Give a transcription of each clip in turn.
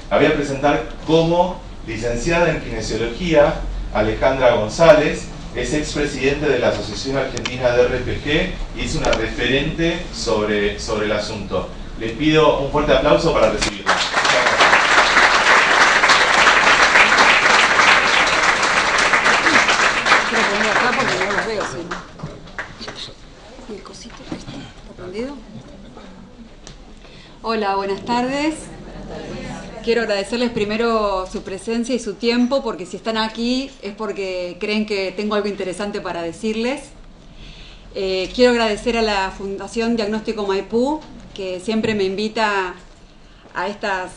La voy a presentar como licenciada en Kinesiología, Alejandra González. Es expresidente de la Asociación Argentina de RPG y es una referente sobre el asunto. Les pido un fuerte aplauso para recibirla. Hola, buenas tardes. Quiero agradecerles primero su presencia y su tiempo, porque si están aquí es porque creen que tengo algo interesante para decirles. Quiero agradecer a la Fundación Diagnóstico Maipú, que siempre me invita a estas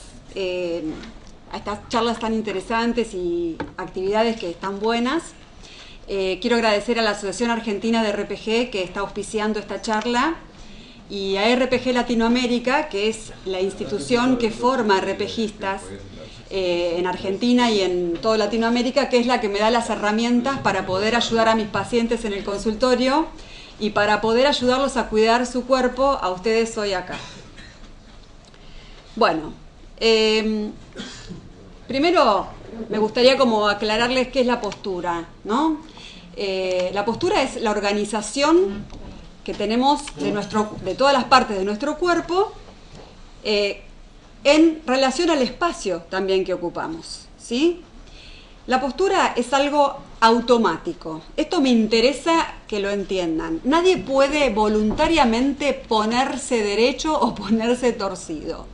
charlas tan interesantes y actividades que están buenas. Quiero agradecer a la Asociación Argentina de RPG, que está auspiciando esta charla, y a RPG Latinoamérica, que es la institución que forma RPGistas en Argentina y en toda Latinoamérica, que es la que me da las herramientas para poder ayudar a mis pacientes en el consultorio y para poder ayudarlos a cuidar su cuerpo a ustedes hoy acá. Bueno, primero me gustaría como aclararles qué es la postura, ¿no? La postura es la organización que tenemos de todas las partes de nuestro cuerpo en relación al espacio también que ocupamos, ¿sí? La postura es algo automático. Esto me interesa que lo entiendan. Nadie puede voluntariamente ponerse derecho o ponerse torcido.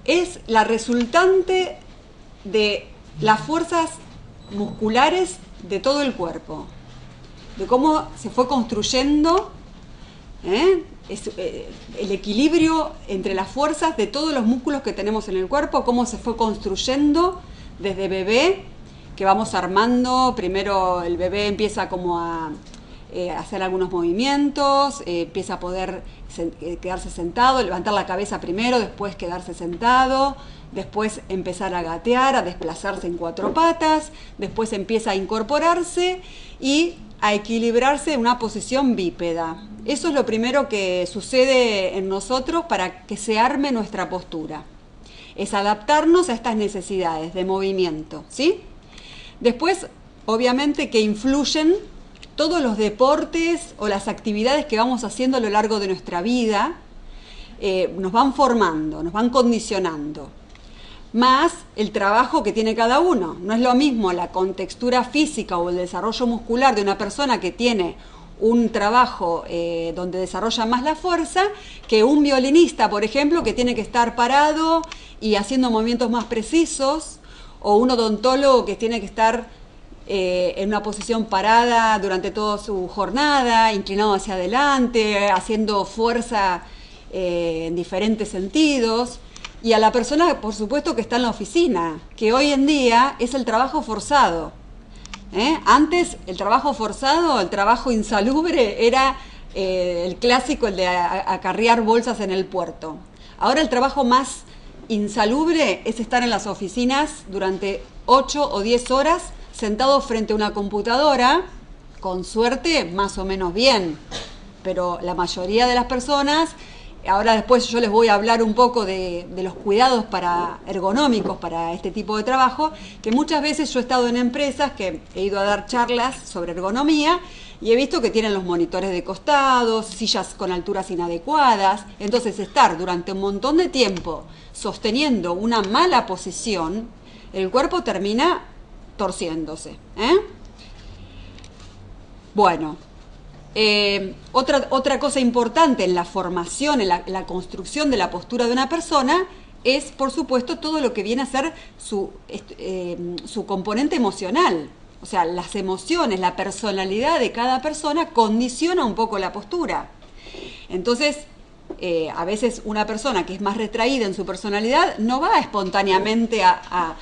Es la resultante de las fuerzas musculares de todo el cuerpo, de cómo se fue construyendo el equilibrio entre las fuerzas de todos los músculos que tenemos en el cuerpo, cómo se fue construyendo desde bebé, que vamos armando. Primero el bebé empieza como a hacer algunos movimientos, empieza a poder quedarse sentado, levantar la cabeza primero, después quedarse sentado, después empezar a gatear, a desplazarse en cuatro patas, después empieza a incorporarse y a equilibrarse en una posición bípeda. Eso es lo primero que sucede en nosotros para que se arme nuestra postura. Es adaptarnos a estas necesidades de movimiento, ¿sí? Después, obviamente, que influyen todos los deportes o las actividades que vamos haciendo a lo largo de nuestra vida, nos van formando, nos van condicionando. Más el trabajo que tiene cada uno. No es lo mismo la contextura física o el desarrollo muscular de una persona que tiene un trabajo donde desarrolla más la fuerza que un violinista, por ejemplo, que tiene que estar parado y haciendo movimientos más precisos, o un odontólogo que tiene que estar en una posición parada durante toda su jornada, inclinado hacia adelante, haciendo fuerza en diferentes sentidos. Y a la persona, por supuesto, que está en la oficina, que hoy en día es el trabajo forzado. Antes, el trabajo forzado, el trabajo insalubre, era el clásico, el de acarrear bolsas en el puerto. Ahora el trabajo más insalubre es estar en las oficinas durante 8 o 10 horas, sentado frente a una computadora, con suerte, más o menos bien. Pero la mayoría de las personas... Ahora después yo les voy a hablar un poco de los cuidados ergonómicos para este tipo de trabajo, que muchas veces yo he estado en empresas que he ido a dar charlas sobre ergonomía y he visto que tienen los monitores de costados, sillas con alturas inadecuadas. Entonces estar durante un montón de tiempo sosteniendo una mala posición, el cuerpo termina torciéndose. Bueno. Otra cosa importante en la formación, en la construcción de la postura de una persona es, por supuesto, todo lo que viene a ser su componente emocional. O sea, las emociones, la personalidad de cada persona condiciona un poco la postura. Entonces, a veces una persona que es más retraída en su personalidad no va espontáneamente a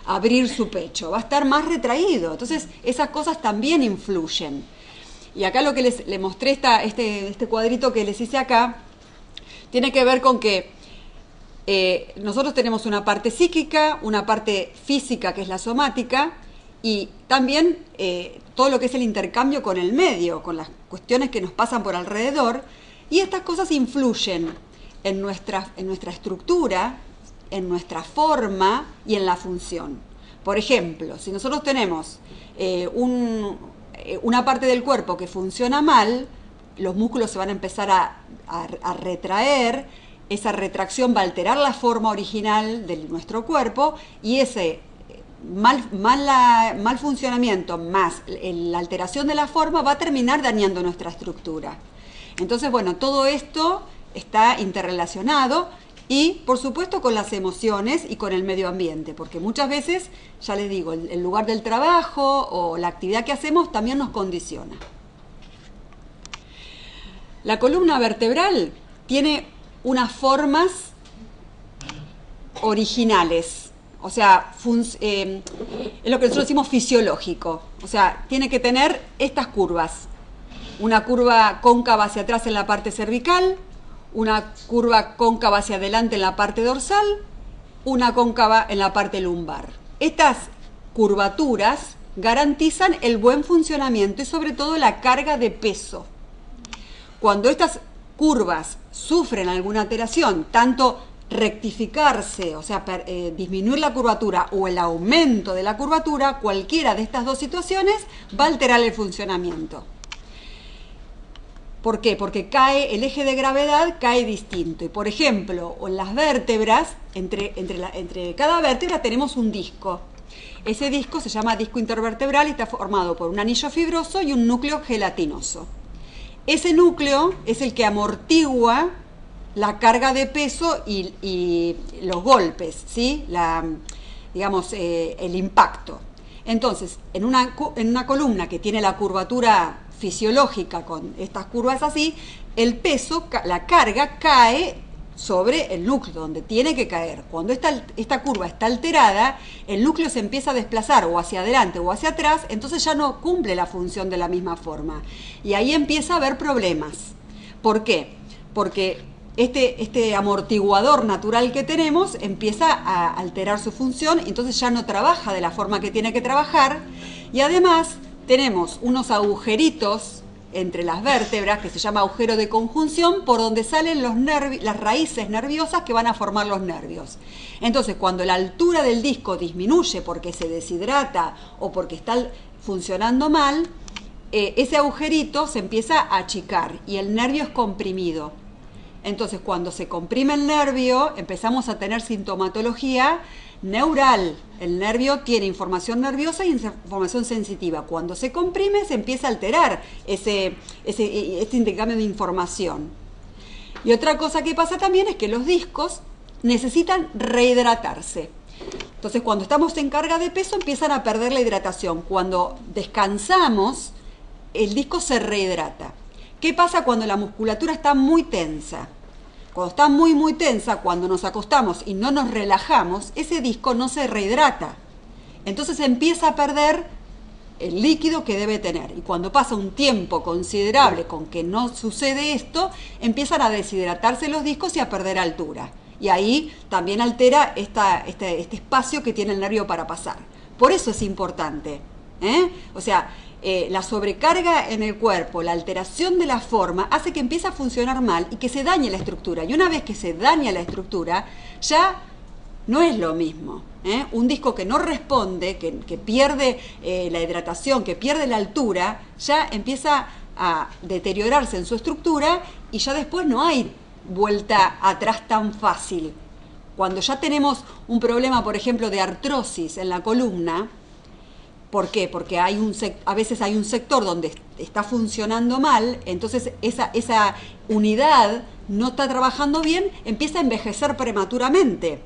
abrir su pecho, va a estar más retraído. Entonces, esas cosas también influyen. Y acá lo que les mostré, este cuadrito que les hice acá, tiene que ver con que nosotros tenemos una parte psíquica, una parte física que es la somática, y también todo lo que es el intercambio con el medio, con las cuestiones que nos pasan por alrededor, y estas cosas influyen en nuestra estructura en nuestra forma y en la función. Por ejemplo, si nosotros tenemos una parte del cuerpo que funciona mal, los músculos se van a empezar a retraer, esa retracción va a alterar la forma original de nuestro cuerpo y ese mal funcionamiento más la alteración de la forma va a terminar dañando nuestra estructura. Entonces, bueno, todo esto está interrelacionado y, por supuesto, con las emociones y con el medio ambiente, porque muchas veces, ya les digo, el lugar del trabajo o la actividad que hacemos también nos condiciona. La columna vertebral tiene unas formas originales, o sea, es lo que nosotros decimos fisiológico, o sea, tiene que tener estas curvas, una curva cóncava hacia atrás en la parte cervical, una curva cóncava hacia adelante en la parte dorsal, una cóncava en la parte lumbar. Estas curvaturas garantizan el buen funcionamiento y sobre todo la carga de peso. Cuando estas curvas sufren alguna alteración, tanto rectificarse, o sea, disminuir la curvatura o el aumento de la curvatura, cualquiera de estas dos situaciones va a alterar el funcionamiento. ¿Por qué? Porque el eje de gravedad cae distinto. Y por ejemplo, en las vértebras, entre cada vértebra tenemos un disco. Ese disco se llama disco intervertebral y está formado por un anillo fibroso y un núcleo gelatinoso. Ese núcleo es el que amortigua la carga de peso y los golpes, ¿sí? El impacto. Entonces, en una columna que tiene la curvatura fisiológica con estas curvas así, el peso, la carga cae sobre el núcleo, donde tiene que caer. Cuando esta curva está alterada, el núcleo se empieza a desplazar o hacia adelante o hacia atrás, entonces ya no cumple la función de la misma forma. Y ahí empieza a haber problemas. ¿Por qué? Porque este amortiguador natural que tenemos empieza a alterar su función, entonces ya no trabaja de la forma que tiene que trabajar, y además tenemos unos agujeritos entre las vértebras que se llama agujero de conjunción, por donde salen las raíces nerviosas que van a formar los nervios. Entonces, cuando la altura del disco disminuye porque se deshidrata o porque está funcionando mal, ese agujerito se empieza a achicar y el nervio es comprimido. Entonces, cuando se comprime el nervio, empezamos a tener sintomatología neural. El nervio tiene información nerviosa y información sensitiva. Cuando se comprime, se empieza a alterar este intercambio de información. Y otra cosa que pasa también es que los discos necesitan rehidratarse. Entonces, cuando estamos en carga de peso, empiezan a perder la hidratación. Cuando descansamos, el disco se rehidrata. ¿Qué pasa cuando la musculatura está muy tensa? Cuando está muy, muy tensa, cuando nos acostamos y no nos relajamos, ese disco no se rehidrata. Entonces empieza a perder el líquido que debe tener. Y cuando pasa un tiempo considerable con que no sucede esto, empiezan a deshidratarse los discos y a perder altura. Y ahí también altera este espacio que tiene el nervio para pasar. Por eso es importante. O sea, la sobrecarga en el cuerpo, la alteración de la forma, hace que empiece a funcionar mal y que se dañe la estructura. Y una vez que se daña la estructura, ya no es lo mismo. Un disco que no responde, que pierde la hidratación, que pierde la altura, ya empieza a deteriorarse en su estructura y ya después no hay vuelta atrás tan fácil. Cuando ya tenemos un problema, por ejemplo, de artrosis en la columna, ¿por qué? Porque a veces hay un sector donde está funcionando mal, entonces esa unidad no está trabajando bien, empieza a envejecer prematuramente.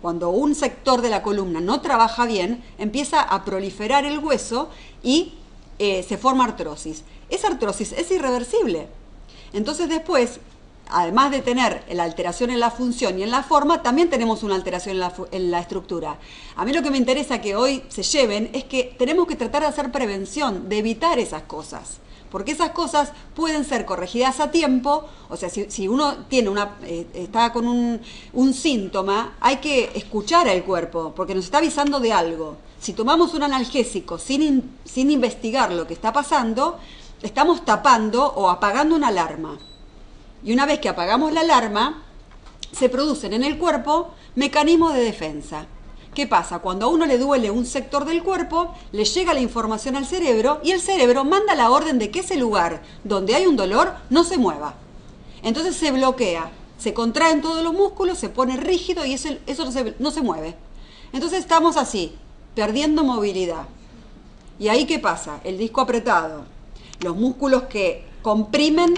Cuando un sector de la columna no trabaja bien, empieza a proliferar el hueso y se forma artrosis. Esa artrosis es irreversible. Entonces después, además de tener la alteración en la función y en la forma, también tenemos una alteración en la estructura. A mí lo que me interesa que hoy se lleven es que tenemos que tratar de hacer prevención, de evitar esas cosas. Porque esas cosas pueden ser corregidas a tiempo. O sea, si uno tiene está con un síntoma, hay que escuchar al cuerpo, porque nos está avisando de algo. Si tomamos un analgésico sin investigar lo que está pasando, estamos tapando o apagando una alarma. Y una vez que apagamos la alarma, se producen en el cuerpo mecanismos de defensa. ¿Qué pasa? Cuando a uno le duele un sector del cuerpo, le llega la información al cerebro y el cerebro manda la orden de que ese lugar donde hay un dolor no se mueva. Entonces se bloquea, se contraen todos los músculos, se pone rígido y eso no se mueve. Entonces estamos así, perdiendo movilidad. ¿Y ahí qué pasa? El disco apretado, los músculos que comprimen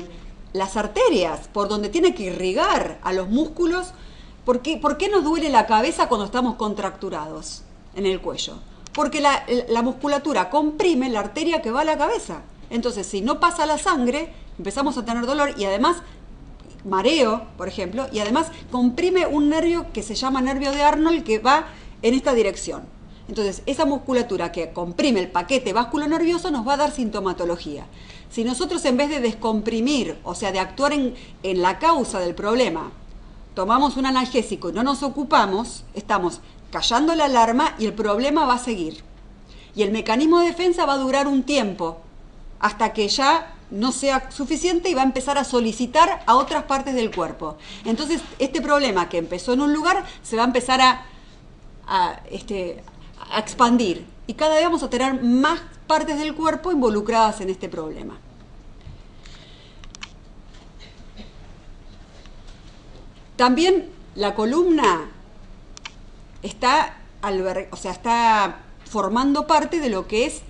las arterias, por donde tiene que irrigar a los músculos. ¿Por qué nos duele la cabeza cuando estamos contracturados en el cuello? Porque la musculatura comprime la arteria que va a la cabeza. Entonces, si no pasa la sangre, empezamos a tener dolor y además mareo, por ejemplo, y además comprime un nervio que se llama nervio de Arnold que va en esta dirección. Entonces, esa musculatura que comprime el paquete vasculonervioso nos va a dar sintomatología. Si nosotros en vez de descomprimir, o sea, de actuar en la causa del problema, tomamos un analgésico y no nos ocupamos, estamos callando la alarma y el problema va a seguir. Y el mecanismo de defensa va a durar un tiempo, hasta que ya no sea suficiente y va a empezar a solicitar a otras partes del cuerpo. Entonces, este problema que empezó en un lugar se va a empezar a expandir. Y cada vez vamos a tener más partes del cuerpo involucradas en este problema. También la columna está formando parte de lo que es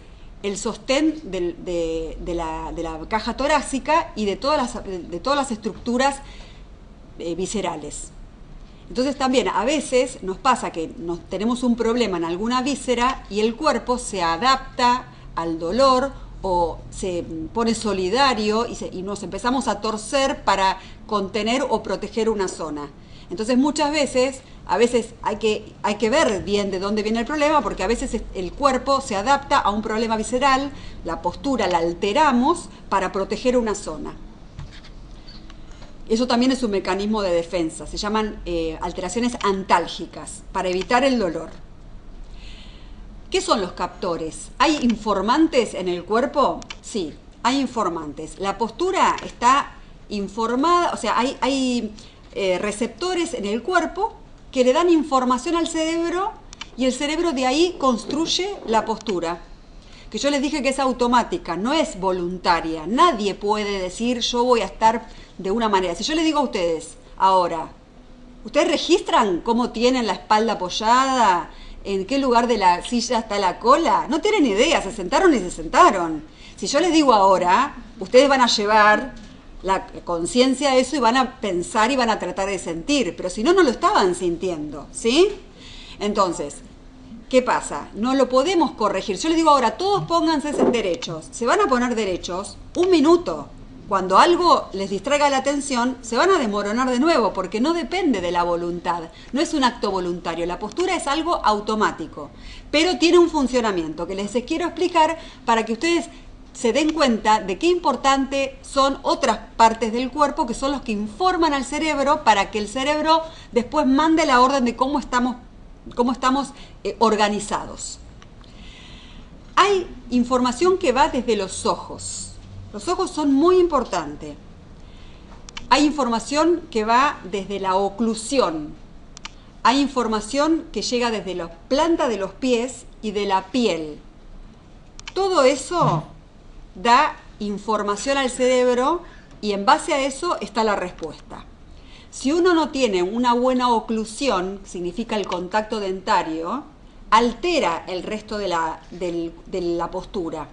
el sostén de la caja torácica y de todas las estructuras viscerales. Entonces también a veces nos pasa que tenemos un problema en alguna víscera y el cuerpo se adapta al dolor o se pone solidario y nos empezamos a torcer para contener o proteger una zona. Entonces muchas veces, hay que ver bien de dónde viene el problema, porque a veces el cuerpo se adapta a un problema visceral, la postura la alteramos para proteger una zona. Eso también es un mecanismo de defensa, se llaman alteraciones antálgicas, para evitar el dolor. ¿Qué son los captores? ¿Hay informantes en el cuerpo? Sí, hay informantes. La postura está informada, o sea, hay receptores en el cuerpo que le dan información al cerebro y el cerebro de ahí construye la postura. Que yo les dije que es automática, no es voluntaria. Nadie puede decir yo voy a estar de una manera. Si yo les digo a ustedes ahora, ¿ustedes registran cómo tienen la espalda apoyada? ¿En qué lugar de la silla está la cola? No tienen idea, se sentaron y se sentaron. Si yo les digo ahora, ustedes van a llevar la conciencia a eso y van a pensar y van a tratar de sentir, pero si no, no lo estaban sintiendo, ¿sí? Entonces, ¿qué pasa? No lo podemos corregir. Yo les digo ahora, todos pónganse derechos. Se van a poner derechos un minuto. Cuando algo les distraiga la atención, se van a desmoronar de nuevo, porque no depende de la voluntad. No es un acto voluntario. La postura es algo automático, pero tiene un funcionamiento que les quiero explicar para que ustedes se den cuenta de qué importante son otras partes del cuerpo que son los que informan al cerebro para que el cerebro después mande la orden de cómo estamos organizados. Hay información que va desde los ojos. Los ojos son muy importantes. Hay información que va desde la oclusión. Hay información que llega desde la planta de los pies y de la piel. Todo eso da información al cerebro y en base a eso está la respuesta. Si uno no tiene una buena oclusión, significa el contacto dentario, altera el resto de la postura.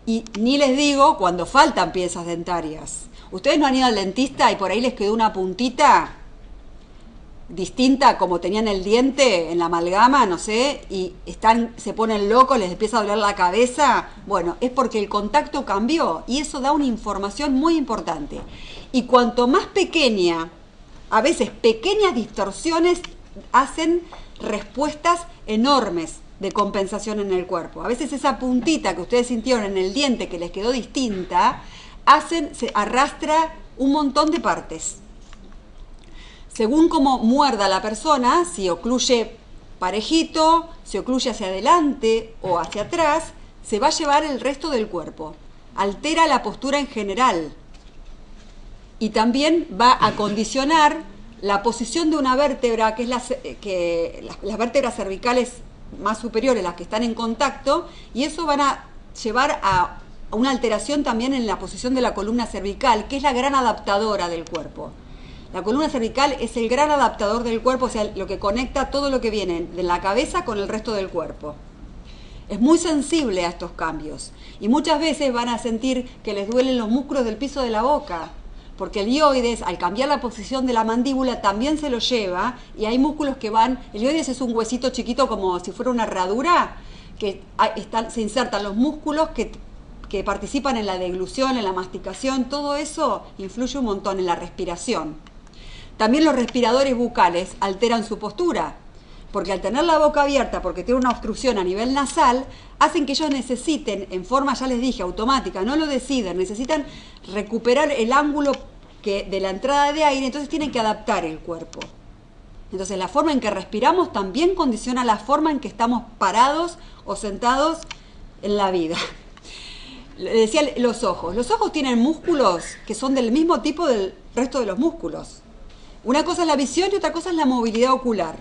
Y ni les digo cuando faltan piezas dentarias. Ustedes no han ido al dentista y por ahí les quedó una puntita distinta como tenían el diente en la amalgama, no sé, y se ponen locos, les empieza a doler la cabeza. Bueno, es porque el contacto cambió y eso da una información muy importante. Y cuanto más pequeña, a veces pequeñas distorsiones hacen respuestas enormes de compensación en el cuerpo. A veces esa puntita que ustedes sintieron en el diente que les quedó distinta, se arrastra un montón de partes. Según cómo muerda la persona, si ocluye parejito, si ocluye hacia adelante o hacia atrás, se va a llevar el resto del cuerpo. Altera la postura en general. Y también va a condicionar la posición de una vértebra, que es las vértebras cervicales más superiores, las que están en contacto, y eso van a llevar a una alteración también en la posición de la columna cervical, que es la gran adaptadora del cuerpo. La columna cervical es el gran adaptador del cuerpo, o sea, lo que conecta todo lo que viene de la cabeza con el resto del cuerpo. Es muy sensible a estos cambios y muchas veces van a sentir que les duelen los músculos del piso de la boca, porque el hioides, al cambiar la posición de la mandíbula, también se lo lleva, y hay músculos que van... El hioides es un huesito chiquito como si fuera una herradura, que se insertan los músculos que participan en la deglución, en la masticación. Todo eso influye un montón en la respiración. También los respiradores bucales alteran su postura, porque al tener la boca abierta, porque tiene una obstrucción a nivel nasal, hacen que ellos necesiten, en forma, ya les dije, automática, no lo deciden, necesitan recuperar el ángulo de la entrada de aire, entonces tienen que adaptar el cuerpo. Entonces la forma en que respiramos también condiciona la forma en que estamos parados o sentados en la vida. Le decía los ojos. Los ojos tienen músculos que son del mismo tipo del resto de los músculos. Una cosa es la visión y otra cosa es la movilidad ocular.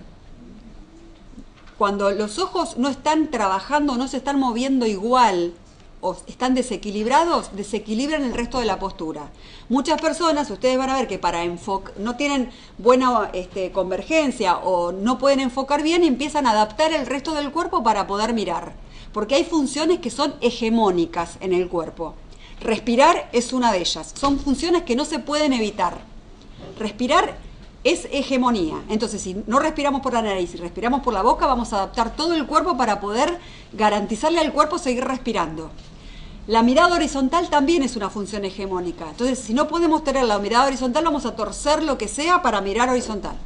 Cuando los ojos no están trabajando, no se están moviendo igual o están desequilibrados, desequilibran el resto de la postura. Muchas personas, ustedes van a ver que no tienen buena convergencia o no pueden enfocar bien y empiezan a adaptar el resto del cuerpo para poder mirar. Porque hay funciones que son hegemónicas en el cuerpo. Respirar es una de ellas. Son funciones que no se pueden evitar. Respirar es hegemonía. Entonces, si no respiramos por la nariz y respiramos por la boca, vamos a adaptar todo el cuerpo para poder garantizarle al cuerpo seguir respirando. La mirada horizontal también es una función hegemónica. Entonces, si no podemos tener la mirada horizontal, vamos a torcer lo que sea para mirar horizontal.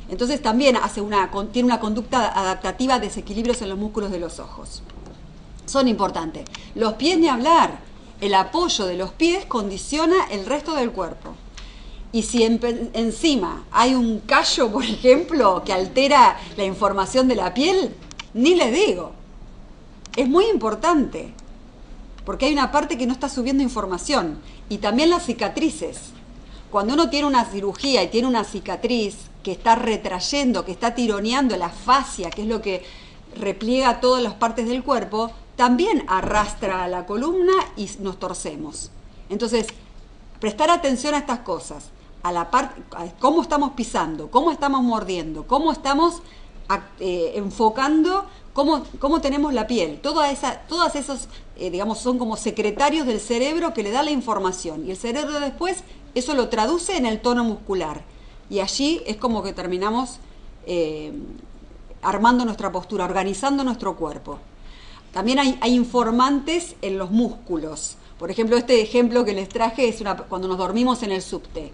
Entonces, también tiene una conducta adaptativa, desequilibrios en los músculos de los ojos. Son importantes. Los pies, ni hablar. El apoyo de los pies condiciona el resto del cuerpo. Y si encima hay un callo, por ejemplo, que altera la información de la piel, ni les digo. Es muy importante, porque hay una parte que no está subiendo información. Y también las cicatrices. Cuando uno tiene una cirugía y tiene una cicatriz que está retrayendo, que está tironeando la fascia, que es lo que repliega todas las partes del cuerpo, también arrastra a la columna y nos torcemos. Entonces, prestar atención a estas cosas. A cómo estamos pisando, cómo estamos mordiendo, cómo estamos enfocando, cómo tenemos la piel. Todas esos, digamos, son como secretarios del cerebro que le da la información. Y el cerebro después eso lo traduce en el tono muscular. Y allí es como que terminamos armando nuestra postura, organizando nuestro cuerpo. También hay informantes en los músculos. Por ejemplo, este ejemplo que les traje es cuando nos dormimos en el subte.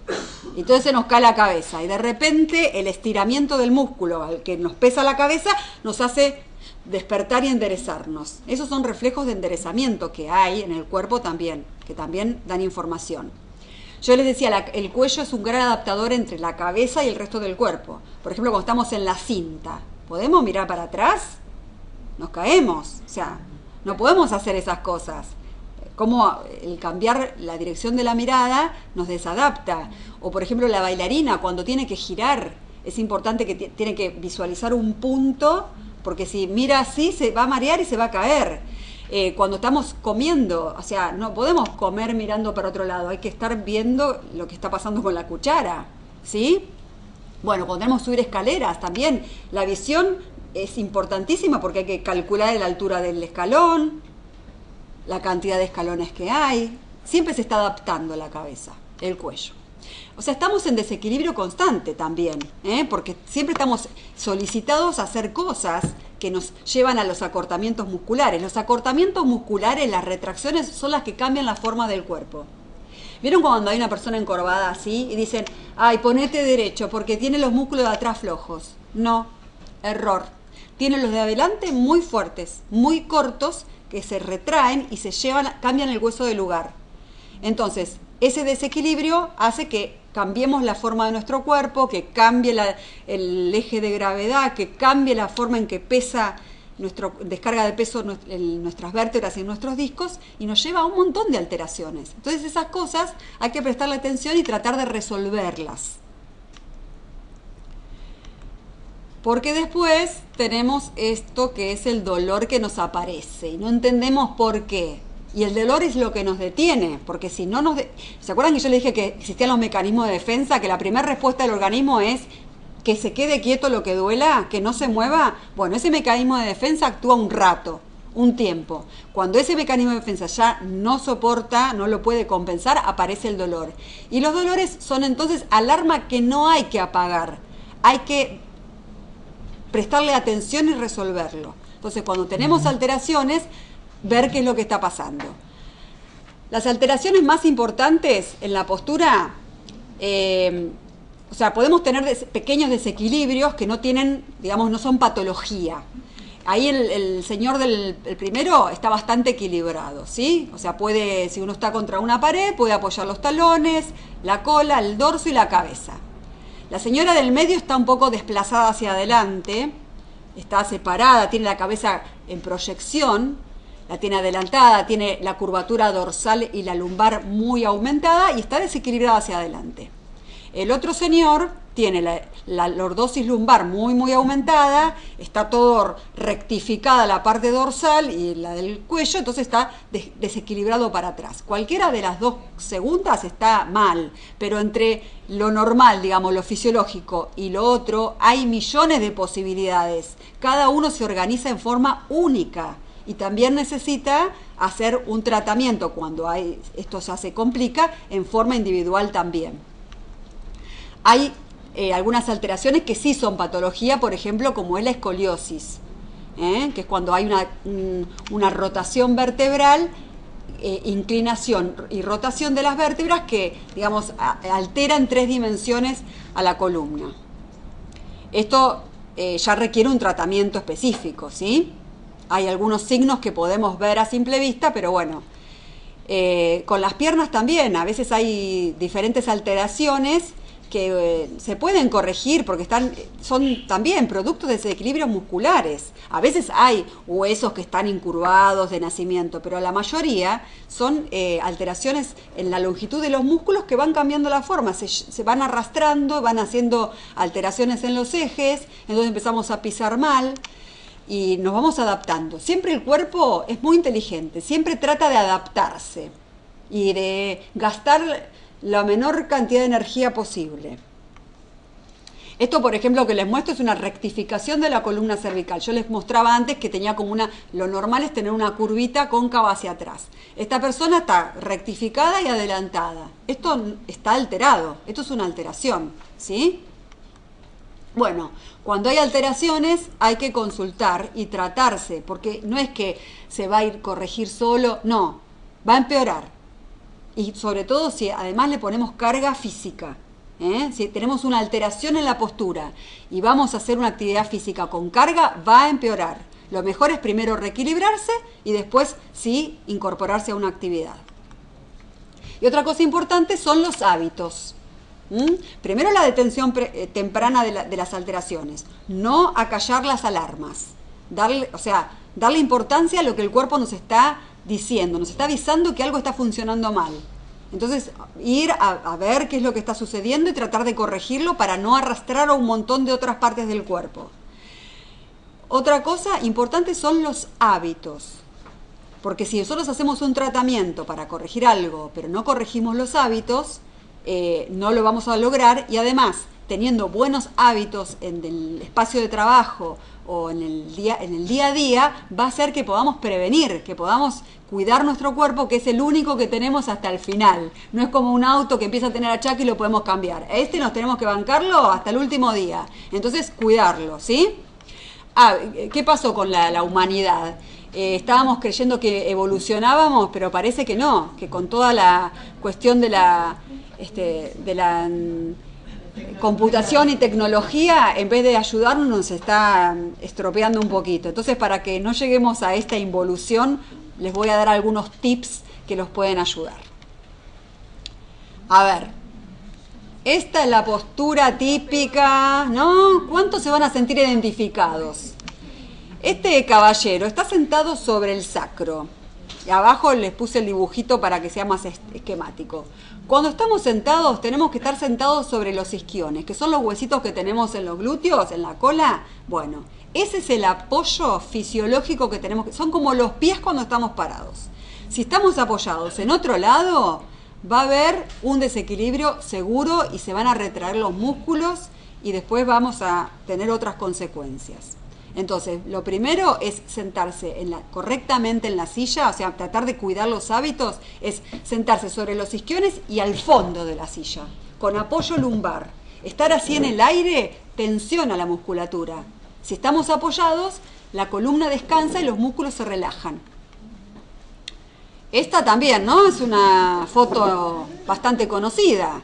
Entonces se nos cae la cabeza y de repente el estiramiento del músculo al que nos pesa la cabeza nos hace despertar y enderezarnos. Esos son reflejos de enderezamiento que hay en el cuerpo también, que también dan información. Yo les decía, el cuello es un gran adaptador entre la cabeza y el resto del cuerpo. Por ejemplo, cuando estamos en la cinta, ¿podemos mirar para atrás? Nos caemos. O sea, no podemos hacer esas cosas. Como el cambiar la dirección de la mirada nos desadapta. O por ejemplo la bailarina cuando tiene que girar, es importante que tiene que visualizar un punto, porque si mira así se va a marear y se va a caer. Cuando estamos comiendo, o sea, no podemos comer mirando para otro lado, hay que estar viendo lo que está pasando con la cuchara, ¿sí? Bueno, cuando tenemos que subir escaleras también, la visión es importantísima porque hay que calcular la altura del escalón, la cantidad de escalones que hay. Siempre se está adaptando la cabeza, el cuello. O sea, estamos en desequilibrio constante también, porque siempre estamos solicitados a hacer cosas que nos llevan a los acortamientos musculares. Los acortamientos musculares, las retracciones, son las que cambian la forma del cuerpo. ¿Vieron cuando hay una persona encorvada así y dicen, ay, ponete derecho porque tiene los músculos de atrás flojos? No, error. Tiene los de adelante muy fuertes, muy cortos, que se retraen y cambian el hueso de lugar. Entonces, ese desequilibrio hace que cambiemos la forma de nuestro cuerpo, que cambie el eje de gravedad, que cambie la forma en que pesa descarga de peso en nuestras vértebras y en nuestros discos, y nos lleva a un montón de alteraciones. Entonces esas cosas hay que prestarle atención y tratar de resolverlas. Porque después tenemos esto que es el dolor que nos aparece y no entendemos por qué. Y el dolor es lo que nos detiene, porque si no nos... ¿Se acuerdan que yo les dije que existían los mecanismos de defensa? Que la primera respuesta del organismo es que se quede quieto lo que duela, que no se mueva. Bueno, ese mecanismo de defensa actúa un rato, un tiempo. Cuando ese mecanismo de defensa ya no soporta, no lo puede compensar, aparece el dolor. Y los dolores son entonces alarma que no hay que apagar, hay que prestarle atención y resolverlo. Entonces, cuando tenemos alteraciones, ver qué es lo que está pasando. Las alteraciones más importantes en la postura, o sea, podemos tener pequeños desequilibrios que no tienen, digamos, no son patología. Ahí el señor del primero está bastante equilibrado, ¿sí? O sea, puede, si uno está contra una pared, puede apoyar los talones, la cola, el dorso y la cabeza. La señora del medio está un poco desplazada hacia adelante, está separada, tiene la cabeza en proyección, la tiene adelantada, tiene la curvatura dorsal y la lumbar muy aumentada y está desequilibrada hacia adelante. El otro señor tiene la lordosis lumbar muy aumentada, está todo rectificada la parte dorsal y la del cuello, entonces está desequilibrado para atrás. Cualquiera de las dos segundas está mal, pero entre lo normal, digamos, lo fisiológico y lo otro, hay millones de posibilidades. Cada uno se organiza en forma única y también necesita hacer un tratamiento cuando esto ya se complica en forma individual también. Hay algunas alteraciones que sí son patología, por ejemplo, como es la escoliosis, que es cuando hay una rotación vertebral, inclinación y rotación de las vértebras que, digamos, altera en 3 dimensiones a la columna. Esto ya requiere un tratamiento específico, ¿sí? Hay algunos signos que podemos ver a simple vista, pero bueno, con las piernas también, a veces hay diferentes alteraciones que se pueden corregir porque son también productos de desequilibrios musculares. A veces hay huesos que están incurvados de nacimiento, pero la mayoría son alteraciones en la longitud de los músculos que van cambiando la forma, se van arrastrando, van haciendo alteraciones en los ejes, entonces empezamos a pisar mal y nos vamos adaptando. Siempre el cuerpo es muy inteligente, siempre trata de adaptarse y de gastar la menor cantidad de energía posible. Esto, por ejemplo, que les muestro es una rectificación de la columna cervical. Yo les mostraba antes que tenía como lo normal es tener una curvita cóncava hacia atrás. Esta persona está rectificada y adelantada. Esto está alterado, esto es una alteración, ¿sí? Bueno, cuando hay alteraciones hay que consultar y tratarse, porque no es que se va a ir corregir solo, no, va a empeorar. Y sobre todo si además le ponemos carga física, si tenemos una alteración en la postura y vamos a hacer una actividad física con carga, va a empeorar. Lo mejor es primero reequilibrarse y después sí incorporarse a una actividad. Y otra cosa importante son los hábitos. Primero la detención temprana de las alteraciones, no acallar las alarmas, darle importancia a lo que el cuerpo nos está diciendo, nos está avisando que algo está funcionando mal. Entonces, ir a ver qué es lo que está sucediendo y tratar de corregirlo para no arrastrar a un montón de otras partes del cuerpo. Otra cosa importante son los hábitos, porque si nosotros hacemos un tratamiento para corregir algo, pero no corregimos los hábitos, no lo vamos a lograr y además, teniendo buenos hábitos en el espacio de trabajo o en el día a día, va a hacer que podamos prevenir, que podamos cuidar nuestro cuerpo, que es el único que tenemos hasta el final. No es como un auto que empieza a tener achaque y lo podemos cambiar. Nos tenemos que bancarlo hasta el último día. Entonces, cuidarlo, ¿sí? ¿Qué pasó con la humanidad? Estábamos creyendo que evolucionábamos, pero parece que no, que con toda la cuestión de la computación y tecnología, en vez de ayudarnos, nos está estropeando un poquito. Entonces, para que no lleguemos a esta involución, les voy a dar algunos tips que los pueden ayudar. A ver, esta es la postura típica, ¿no? ¿Cuántos se van a sentir identificados? Este caballero está sentado sobre el sacro. Y abajo les puse el dibujito para que sea más esquemático. Cuando estamos sentados, tenemos que estar sentados sobre los isquiones, que son los huesitos que tenemos en los glúteos, en la cola. Bueno, ese es el apoyo fisiológico que tenemos. Son como los pies cuando estamos parados. Si estamos apoyados en otro lado, va a haber un desequilibrio seguro y se van a retraer los músculos y después vamos a tener otras consecuencias. Entonces, lo primero es sentarse correctamente en la silla, o sea, tratar de cuidar los hábitos, es sentarse sobre los isquiones y al fondo de la silla, con apoyo lumbar. Estar así en el aire tensiona la musculatura. Si estamos apoyados, la columna descansa y los músculos se relajan. Esta también, ¿no? Es una foto bastante conocida.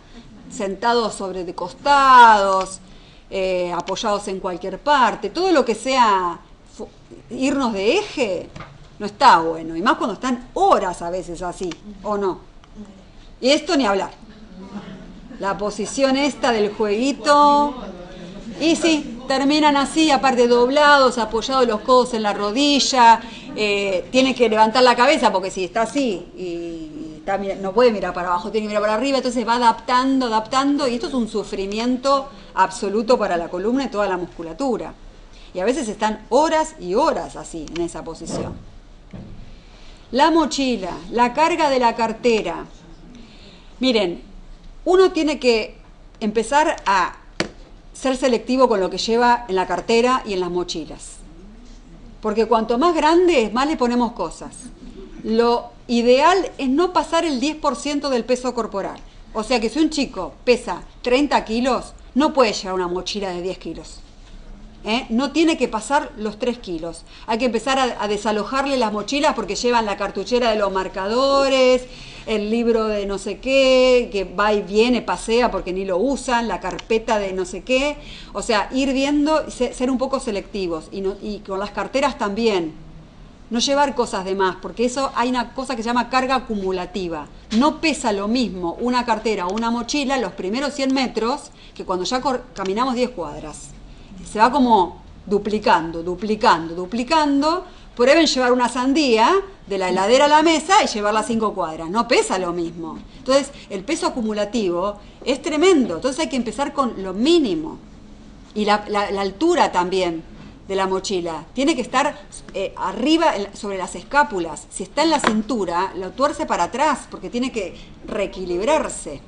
Sentados sobre de costados, apoyados en cualquier parte. Todo lo que sea irnos de eje no está bueno. Y más cuando están horas a veces así, ¿o no? Y esto ni hablar. La posición esta del jueguito. Y sí, terminan así, aparte doblados, apoyados los codos en la rodilla. Tiene que levantar la cabeza porque si está así y está, no puede mirar para abajo, tiene que mirar para arriba, entonces va adaptando y esto es un sufrimiento absoluto para la columna y toda la musculatura. Y a veces están horas y horas así, en esa posición. La mochila, la carga de la cartera. Miren, uno tiene que empezar a ser selectivo con lo que lleva en la cartera y en las mochilas. Porque cuanto más grande, más le ponemos cosas. Lo ideal es no pasar el 10% del peso corporal. O sea que si un chico pesa 30 kilos, no puede llevar una mochila de 10 kilos. No tiene que pasar los 3 kilos. Hay que empezar a desalojarle las mochilas porque llevan la cartuchera de los marcadores, el libro de no sé qué, que va y viene, pasea porque ni lo usan, la carpeta de no sé qué. O sea, ir viendo, ser un poco selectivos. Y con las carteras también. No llevar cosas de más, porque eso hay una cosa que se llama carga acumulativa. No pesa lo mismo una cartera o una mochila los primeros 100 metros que cuando ya caminamos 10 cuadras. Se va como duplicando. Prueben llevar una sandía de la heladera a la mesa y llevarla 5 cuadras. No pesa lo mismo. Entonces, el peso acumulativo es tremendo. Entonces hay que empezar con lo mínimo. Y la altura también de la mochila. Tiene que estar arriba sobre las escápulas. Si está en la cintura, lo tuerce para atrás porque tiene que reequilibrarse.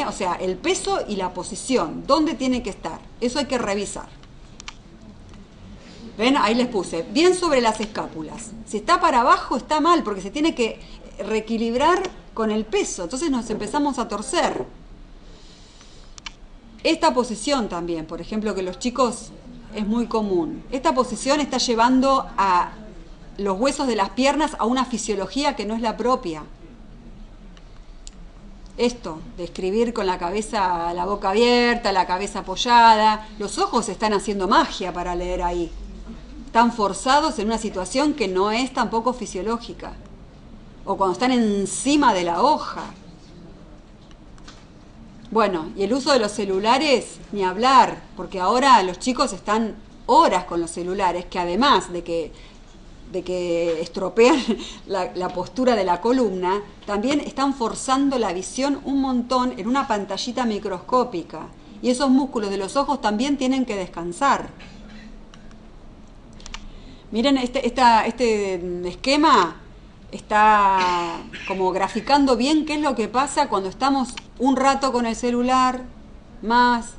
O sea, el peso y la posición. ¿Dónde tiene que estar? Eso hay que revisar. ¿Ven? Ahí les puse. Bien sobre las escápulas. Si está para abajo está mal porque se tiene que reequilibrar con el peso. Entonces nos empezamos a torcer. Esta posición también, por ejemplo, que los chicos es muy común. Esta posición está llevando a los huesos de las piernas a una fisiología que no es la propia. Esto, de escribir con la cabeza, la boca abierta, la cabeza apoyada, los ojos están haciendo magia para leer ahí. Están forzados en una situación que no es tampoco fisiológica. O cuando están encima de la hoja. Bueno, y el uso de los celulares, ni hablar, porque ahora los chicos están horas con los celulares, que además de que estropean la postura de la columna, también están forzando la visión un montón en una pantallita microscópica. Y esos músculos de los ojos también tienen que descansar. Miren, este esquema está como graficando bien qué es lo que pasa cuando estamos un rato con el celular, más.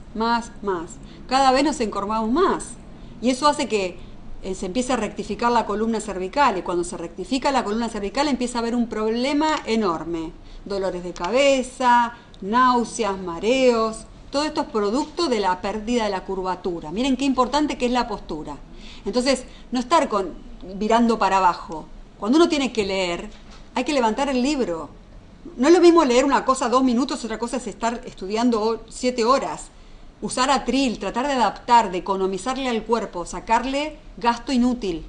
Cada vez nos encorvamos más. Y eso hace que se empieza a rectificar la columna cervical, y cuando se rectifica la columna cervical empieza a haber un problema enorme. Dolores de cabeza, náuseas, mareos, todo esto es producto de la pérdida de la curvatura. Miren qué importante que es la postura. Entonces, no estar mirando para abajo. Cuando uno tiene que leer, hay que levantar el libro. No es lo mismo leer una cosa 2 minutos, otra cosa es estar estudiando 7 horas. Usar atril, tratar de adaptar, de economizarle al cuerpo, sacarle gasto inútil.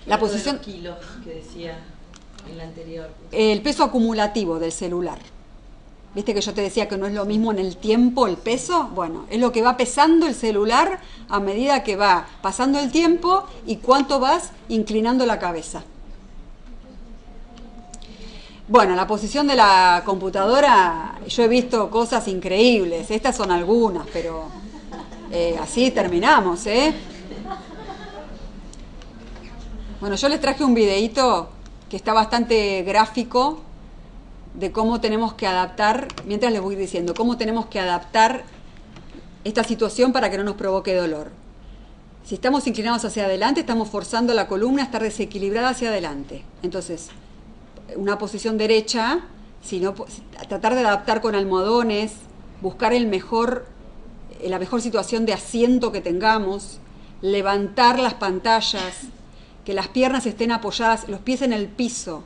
La posición. De los kilos que decía en la anterior. El peso acumulativo del celular. ¿Viste que yo te decía que no es lo mismo en el tiempo el peso? Bueno, es lo que va pesando el celular a medida que va pasando el tiempo y cuánto vas inclinando la cabeza. Bueno, la posición de la computadora, yo he visto cosas increíbles. Estas son algunas, pero así terminamos, ¿eh? Bueno, yo les traje un videíto que está bastante gráfico de cómo tenemos que adaptar, mientras les voy diciendo, cómo tenemos que adaptar esta situación para que no nos provoque dolor. Si estamos inclinados hacia adelante, estamos forzando la columna a estar desequilibrada hacia adelante. Entonces, una posición derecha, tratar de adaptar con almohadones, buscar la mejor situación de asiento que tengamos, levantar las pantallas, que las piernas estén apoyadas, los pies en el piso.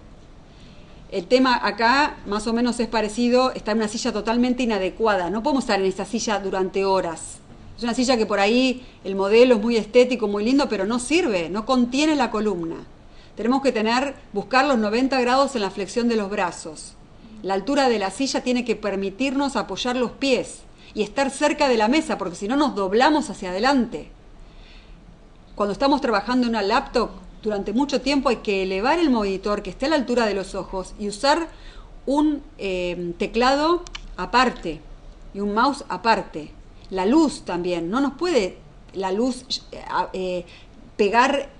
El tema acá más o menos es parecido, está en una silla totalmente inadecuada. No podemos estar en esta silla durante horas. Es una silla que por ahí el modelo es muy estético, muy lindo, pero no sirve, no contiene la columna. Tenemos que buscar los 90 grados en la flexión de los brazos. La altura de la silla tiene que permitirnos apoyar los pies y estar cerca de la mesa, porque si no nos doblamos hacia adelante. Cuando estamos trabajando en una laptop, durante mucho tiempo hay que elevar el monitor que esté a la altura de los ojos y usar un teclado aparte y un mouse aparte. La luz también, no nos puede la luz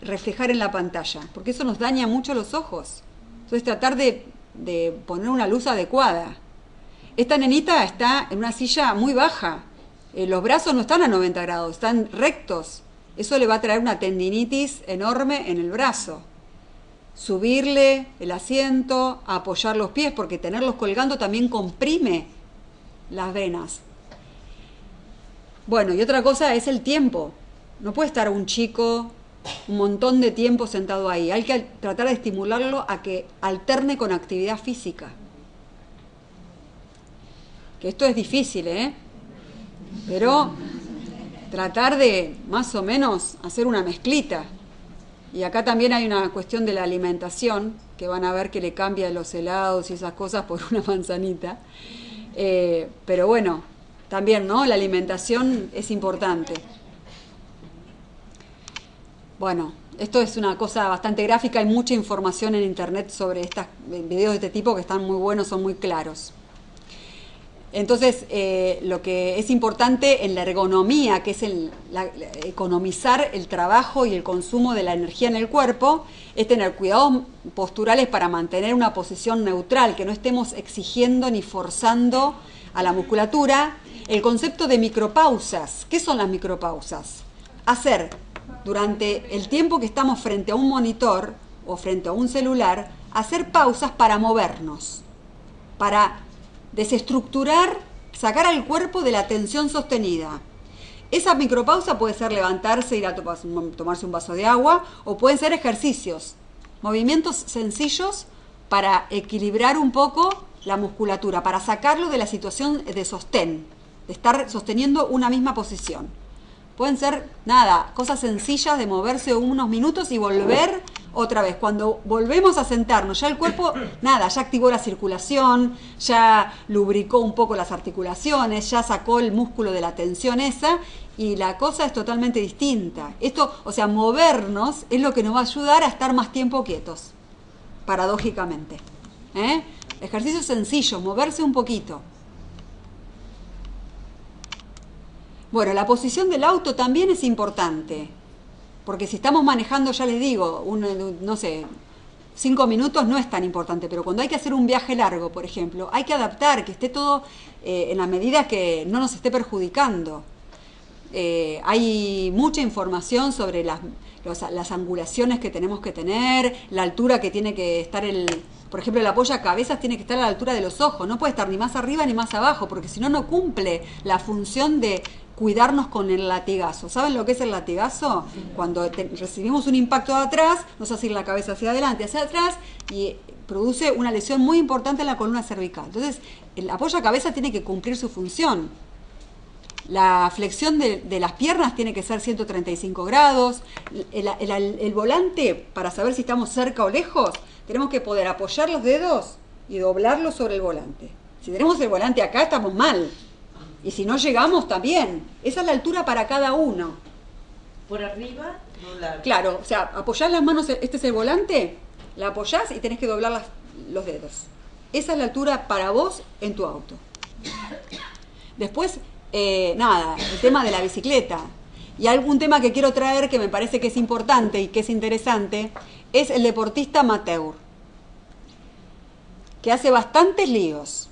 reflejar en la pantalla, porque eso nos daña mucho los ojos. Entonces tratar de poner una luz adecuada. Esta nenita está en una silla muy baja, los brazos no están a 90 grados, están rectos. Eso le va a traer una tendinitis enorme en el brazo. Subirle el asiento, apoyar los pies, porque tenerlos colgando también comprime las venas. Bueno, y otra cosa es el tiempo. No puede estar un chico un montón de tiempo sentado ahí. Hay que tratar de estimularlo a que alterne con actividad física. Que esto es difícil, ¿eh? Pero tratar de más o menos hacer una mezclita. Y acá también hay una cuestión de la alimentación, que van a ver que le cambia los helados y esas cosas por una manzanita. Pero bueno, también, ¿no? La alimentación es importante. Bueno, esto es una cosa bastante gráfica, hay mucha información en internet sobre estos videos de este tipo que están muy buenos, son muy claros. Entonces, lo que es importante en la ergonomía, que es economizar el trabajo y el consumo de la energía en el cuerpo, es tener cuidados posturales para mantener una posición neutral, que no estemos exigiendo ni forzando a la musculatura. El concepto de micropausas. ¿Qué son las micropausas? Hacer durante el tiempo que estamos frente a un monitor o frente a un celular, hacer pausas para movernos, para desestructurar, sacar al cuerpo de la tensión sostenida. Esa micropausa puede ser levantarse, ir a tomarse un vaso de agua, o pueden ser ejercicios, movimientos sencillos para equilibrar un poco la musculatura, para sacarlo de la situación de sostén, de estar sosteniendo una misma posición. Pueden ser, cosas sencillas de moverse unos minutos y volver otra vez. Cuando volvemos a sentarnos, ya el cuerpo, ya activó la circulación, ya lubricó un poco las articulaciones, ya sacó el músculo de la tensión esa, y la cosa es totalmente distinta. Esto, movernos es lo que nos va a ayudar a estar más tiempo quietos, paradójicamente. Ejercicios sencillos, moverse un poquito. Bueno, la posición del auto también es importante, porque si estamos manejando, ya les digo, 5 minutos no es tan importante, pero cuando hay que hacer un viaje largo, por ejemplo, hay que adaptar, que esté todo en la medida que no nos esté perjudicando. Hay mucha información sobre las angulaciones que tenemos que tener, la altura que tiene que estar por ejemplo, el apoyacabezas tiene que estar a la altura de los ojos, no puede estar ni más arriba ni más abajo, porque si no, no cumple la función de cuidarnos con el latigazo. ¿Saben lo que es el latigazo? Cuando recibimos un impacto de atrás, nos hace ir la cabeza hacia adelante, hacia atrás, y produce una lesión muy importante en la columna cervical. Entonces, el apoyacabezas tiene que cumplir su función. La flexión de las piernas tiene que ser 135 grados. El volante, para saber si estamos cerca o lejos, tenemos que poder apoyar los dedos y doblarlos sobre el volante. Si tenemos el volante acá, estamos mal. Y si no llegamos, también. Esa es la altura para cada uno. Por arriba, doblar. Claro, apoyás las manos, este es el volante, la apoyás y tenés que doblar los dedos. Esa es la altura para vos en tu auto. Después, nada, el tema de la bicicleta. Y algún tema que quiero traer que me parece que es importante y que es interesante es el deportista amateur, que hace bastantes líos.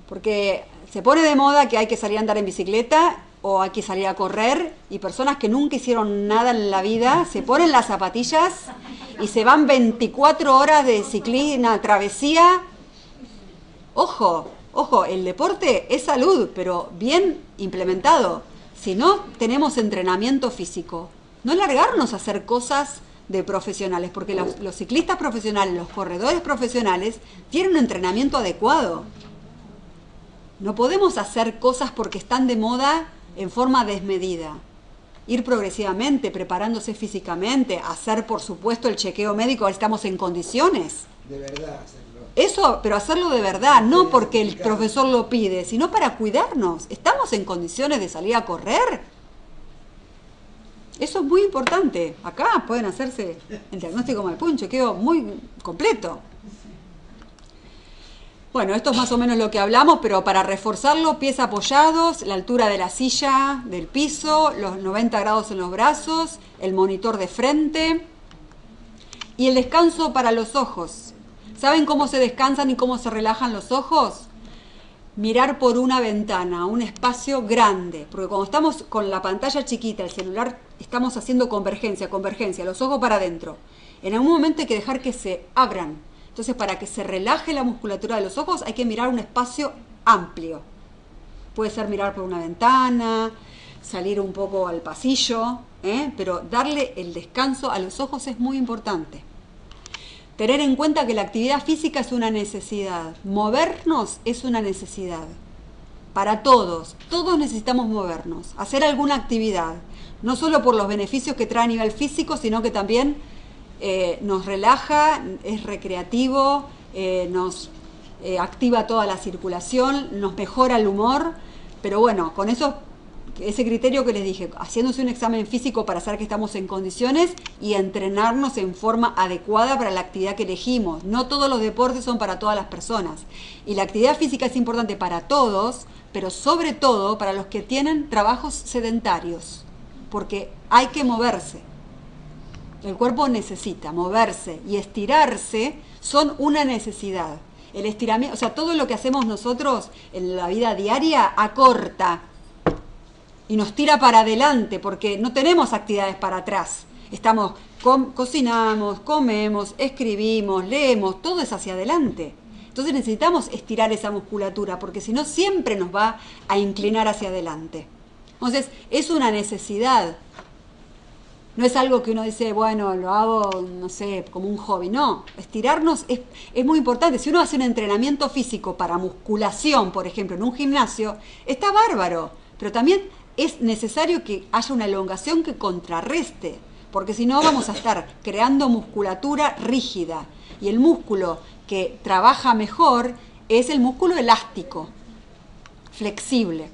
Porque se pone de moda que hay que salir a andar en bicicleta o hay que salir a correr, y personas que nunca hicieron nada en la vida se ponen las zapatillas y se van 24 horas de ciclismo, travesía. Ojo, ojo, el deporte es salud, pero bien implementado. Si no tenemos entrenamiento físico, no largarnos a hacer cosas de profesionales, porque los ciclistas profesionales, los corredores profesionales, tienen un entrenamiento adecuado. No podemos hacer cosas porque están de moda en forma desmedida. Ir progresivamente, preparándose físicamente, hacer, por supuesto, el chequeo médico, estamos en condiciones. De verdad hacerlo. Eso, pero hacerlo de verdad, no porque el profesor lo pide, sino para cuidarnos. ¿Estamos en condiciones de salir a correr? Eso es muy importante. Acá pueden hacerse el diagnóstico Maipú, un chequeo muy completo. Bueno, esto es más o menos lo que hablamos, pero para reforzarlo, pies apoyados, la altura de la silla, del piso, los 90 grados en los brazos, el monitor de frente y el descanso para los ojos. ¿Saben cómo se descansan y cómo se relajan los ojos? Mirar por una ventana, un espacio grande, porque cuando estamos con la pantalla chiquita, el celular, estamos haciendo convergencia, los ojos para adentro. En algún momento hay que dejar que se abran. Entonces, para que se relaje la musculatura de los ojos, hay que mirar un espacio amplio. Puede ser mirar por una ventana, salir un poco al pasillo, pero darle el descanso a los ojos es muy importante. Tener en cuenta que la actividad física es una necesidad. Movernos es una necesidad. Para todos necesitamos movernos, hacer alguna actividad. No solo por los beneficios que trae a nivel físico, sino que también nos relaja, es recreativo, nos activa toda la circulación, nos mejora el humor, pero bueno, con ese criterio que les dije, haciéndose un examen físico para saber que estamos en condiciones y entrenarnos en forma adecuada para la actividad que elegimos. No todos los deportes son para todas las personas, y la actividad física es importante para todos, pero sobre todo para los que tienen trabajos sedentarios, porque hay que moverse. El cuerpo necesita moverse y estirarse, son una necesidad. El estiramiento, o sea, todo lo que hacemos nosotros en la vida diaria acorta y nos tira para adelante, porque no tenemos actividades para atrás. Cocinamos, comemos, escribimos, leemos, todo es hacia adelante. Entonces necesitamos estirar esa musculatura, porque si no siempre nos va a inclinar hacia adelante. Entonces es una necesidad. No es algo que uno dice, bueno, lo hago, no sé, como un hobby. No, estirarnos es muy importante. Si uno hace un entrenamiento físico para musculación, por ejemplo, en un gimnasio, está bárbaro. Pero también es necesario que haya una elongación que contrarreste, porque si no vamos a estar creando musculatura rígida. Y el músculo que trabaja mejor es el músculo elástico, flexible.